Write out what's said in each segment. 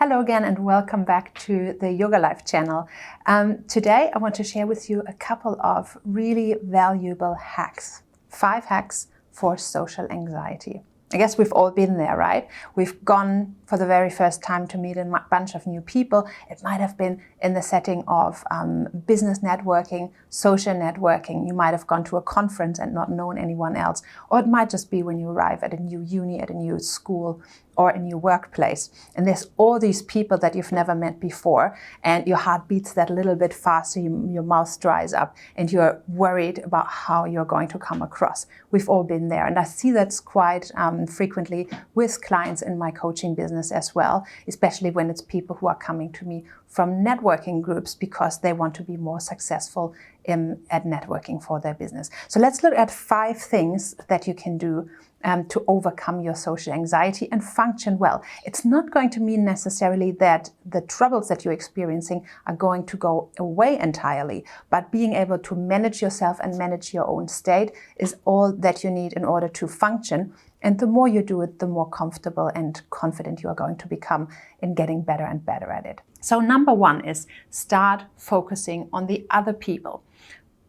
Hello again and welcome back to the Yoga Life channel. Today I want to share with you a couple of really valuable hacks. 5 hacks for social anxiety. I guess we've all been there, right? We've gone for the very first time to meet a bunch of new people. It might have been in the setting of business networking, social networking. You might have gone to a conference and not known anyone else. Or it might just be when you arrive at a new uni, at a new school, or a new workplace. And there's all these people that you've never met before, and your heart beats that little bit faster, your mouth dries up, and you're worried about how you're going to come across. We've all been there. And I see that's quite frequently with clients in my coaching business as well, especially when it's people who are coming to me from networking groups because they want to be more successful at networking for their business. So let's look at 5 things that you can do to overcome your social anxiety and function well. It's not going to mean necessarily that the troubles that you're experiencing are going to go away entirely, but being able to manage yourself and manage your own state is all that you need in order to function. And the more you do it, the more comfortable and confident you are going to become in getting better and better at it. So number 1 is start focusing on the other people.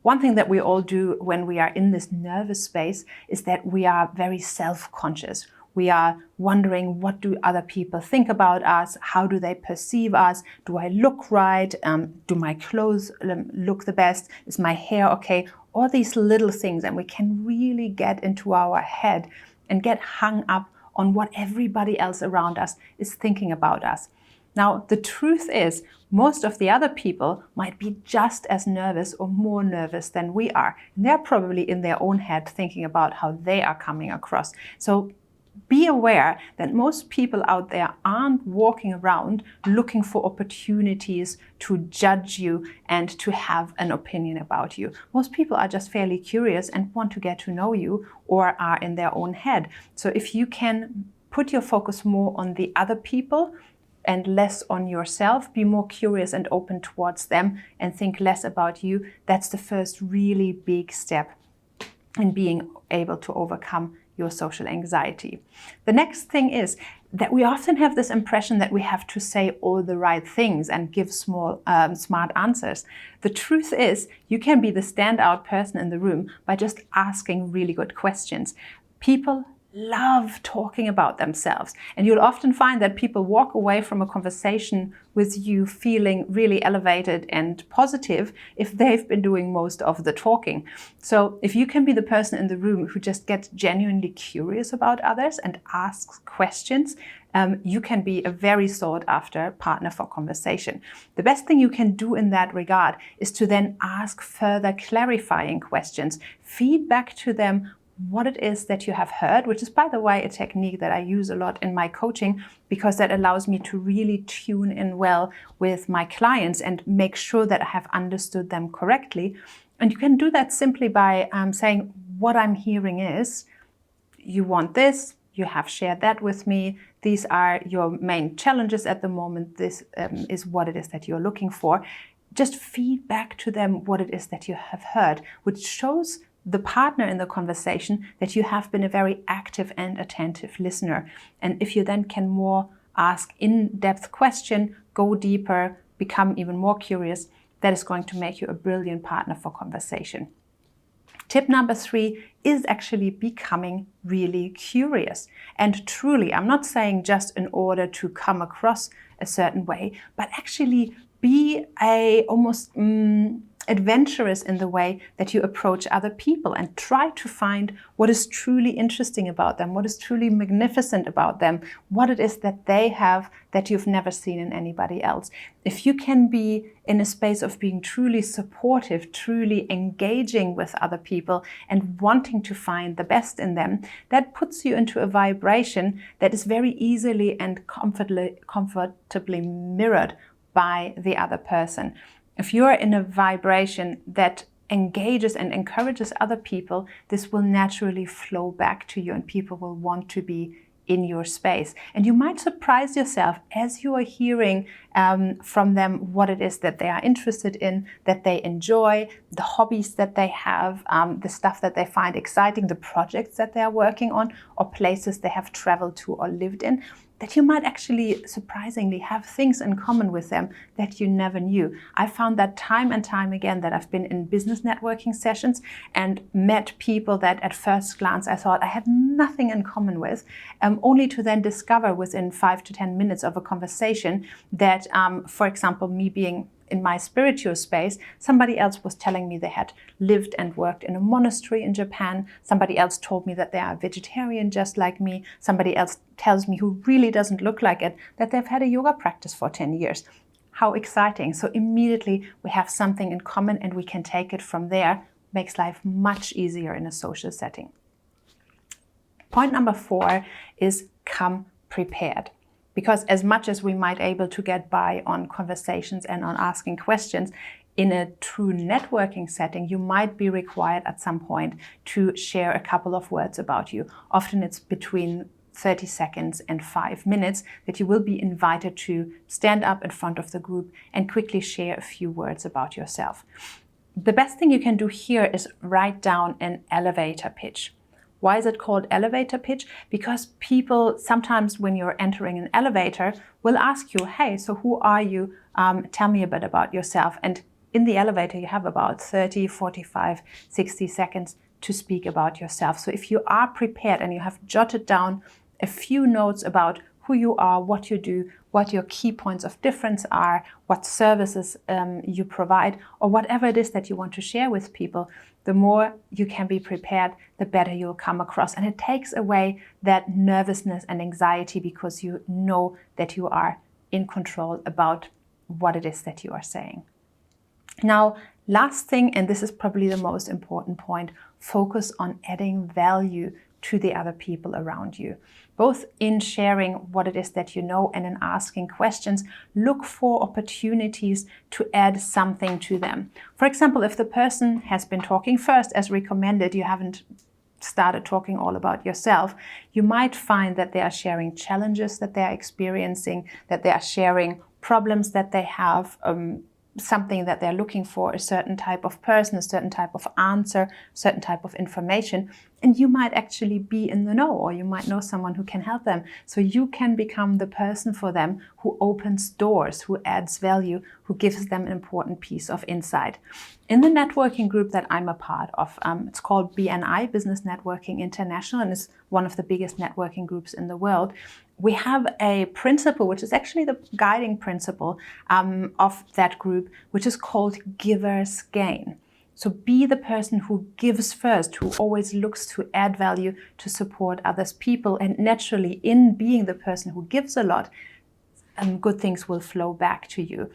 One thing that we all do when we are in this nervous space is that we are very self-conscious. We are wondering, what do other people think about us? How do they perceive us? Do I look right? Do my clothes look the best? Is my hair okay? All these little things, and we can really get into our head and get hung up on what everybody else around us is thinking about us. Now, the truth is, most of the other people might be just as nervous or more nervous than we are. And they're probably in their own head thinking about how they are coming across. So be aware that most people out there aren't walking around looking for opportunities to judge you and to have an opinion about you. Most people are just fairly curious and want to get to know you or are in their own head. So if you can put your focus more on the other people and less on yourself, be more curious and open towards them and think less about you, that's the first really big step in being able to overcome your social anxiety. The next thing is that we often have this impression that we have to say all the right things and give smart answers. The truth is, you can be the standout person in the room by just asking really good questions. People love talking about themselves, and you'll often find that people walk away from a conversation with you feeling really elevated and positive if they've been doing most of the talking. So if you can be the person in the room who just gets genuinely curious about others and asks questions, you can be a very sought after partner for conversation. The best thing you can do in that regard is to then ask further clarifying questions, feedback to them what it is that you have heard, which is, by the way, a technique that I use a lot in my coaching because that allows me to really tune in well with my clients and make sure that I have understood them correctly. And you can do that simply by saying, what I'm hearing is, you want this, you have shared that with me, these are your main challenges at the moment, this is what it is that you're looking for. Just feed back to them what it is that you have heard, which shows the partner in the conversation that you have been a very active and attentive listener. And if you then can more ask in-depth question, go deeper, become even more curious, that is going to make you a brilliant partner for conversation. Tip number 3 is actually becoming really curious. And truly, I'm not saying just in order to come across a certain way, but actually be almost adventurous in the way that you approach other people and try to find what is truly interesting about them, what is truly magnificent about them, what it is that they have that you've never seen in anybody else. If you can be in a space of being truly supportive, truly engaging with other people and wanting to find the best in them, that puts you into a vibration that is very easily and comfortably mirrored by the other person. If you're in a vibration that engages and encourages other people, this will naturally flow back to you and people will want to be in your space. And you might surprise yourself as you are hearing from them what it is that they are interested in, that they enjoy, the hobbies that they have, the stuff that they find exciting, the projects that they are working on, or places they have traveled to or lived in. that you might actually surprisingly have things in common with them that you never knew. I found that time and time again, that I've been in business networking sessions and met people that at first glance I thought I had nothing in common with, only to then discover within 5 to 10 minutes of a conversation that, for example, me being in my spiritual space, somebody else was telling me they had lived and worked in a monastery in Japan. Somebody else told me that they are vegetarian just like me. Somebody else tells me, who really doesn't look like it, that they've had a yoga practice for 10 years. How exciting. So immediately we have something in common and we can take it from there. Makes life much easier in a social setting. Point number 4 is come prepared. Because as much as we might able to get by on conversations and on asking questions, in a true networking setting, you might be required at some point to share a couple of words about you. Often it's between 30 seconds and 5 minutes that you will be invited to stand up in front of the group and quickly share a few words about yourself. The best thing you can do here is write down an elevator pitch. Why is it called elevator pitch? Because people sometimes when you're entering an elevator will ask you, hey, so who are you? Tell me a bit about yourself. And in the elevator, you have about 30, 45, 60 seconds to speak about yourself. So if you are prepared and you have jotted down a few notes about who you are, what you do, what your key points of difference are, what services you provide, or whatever it is that you want to share with people, the more you can be prepared, the better you'll come across. And it takes away that nervousness and anxiety because you know that you are in control about what it is that you are saying. Now, last thing, and this is probably the most important point, focus on adding value to the other people around you. Both in sharing what it is that you know and in asking questions, look for opportunities to add something to them. For example, if the person has been talking first, as recommended, you haven't started talking all about yourself, you might find that they are sharing challenges that they are experiencing, that they are sharing problems that they have, something that they're looking for, a certain type of person, a certain type of answer, a certain type of information. And you might actually be in the know, or you might know someone who can help them. So you can become the person for them who opens doors, who adds value, who gives them an important piece of insight. In the networking group that I'm a part of, it's called BNI, Business Networking International, and it's one of the biggest networking groups in the world. We have a principle, which is actually the guiding principle of that group, which is called Givers Gain. So be the person who gives first, who always looks to add value, to support others people. And naturally, in being the person who gives a lot, good things will flow back to you.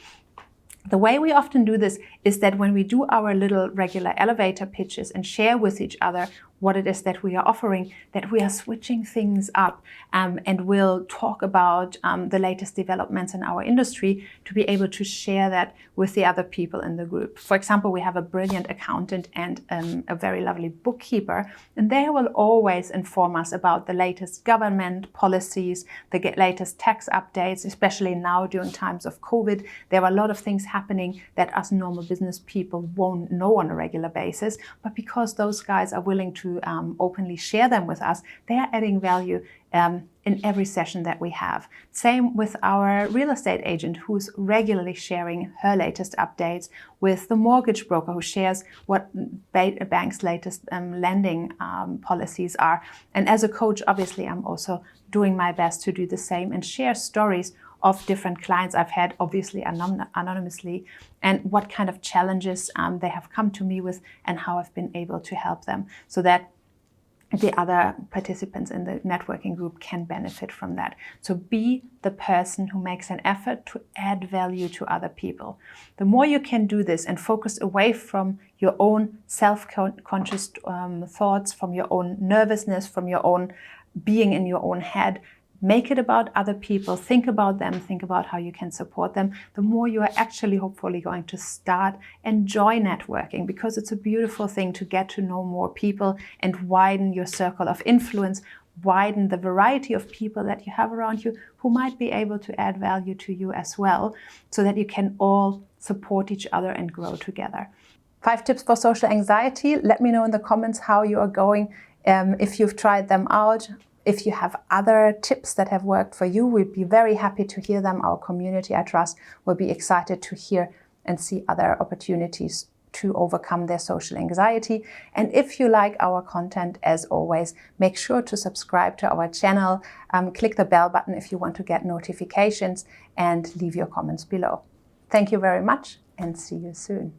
The way we often do this is that when we do our little regular elevator pitches and share with each other what it is that we are offering, that we are switching things up and we'll talk about the latest developments in our industry to be able to share that with the other people in the group. For example, we have a brilliant accountant and a very lovely bookkeeper, and they will always inform us about the latest government policies, the latest tax updates, especially now during times of COVID. There are a lot of things happening that us normal business people won't know on a regular basis, but because those guys are willing to openly share them with us, they are adding value in every session that we have. Same with our real estate agent, who's regularly sharing her latest updates, with the mortgage broker who shares what a bank's latest lending policies are. And as a coach, obviously, I'm also doing my best to do the same and share stories of different clients I've had, obviously anonymously, and what kind of challenges they have come to me with and how I've been able to help them, so that the other participants in the networking group can benefit from that. So be the person who makes an effort to add value to other people. The more you can do this and focus away from your own self-conscious thoughts, from your own nervousness, from your own being in your own head, make it about other people, think about them, think about how you can support them, the more you are actually hopefully going to start enjoy networking, because it's a beautiful thing to get to know more people and widen your circle of influence, widen the variety of people that you have around you who might be able to add value to you as well, so that you can all support each other and grow together. 5 tips for social anxiety. Let me know in the comments how you are going, if you've tried them out. If you have other tips that have worked for you, we'd be very happy to hear them. Our community, I trust, will be excited to hear and see other opportunities to overcome their social anxiety. And if you like our content, as always, make sure to subscribe to our channel, click the bell button if you want to get notifications, and leave your comments below. Thank you very much, and see you soon.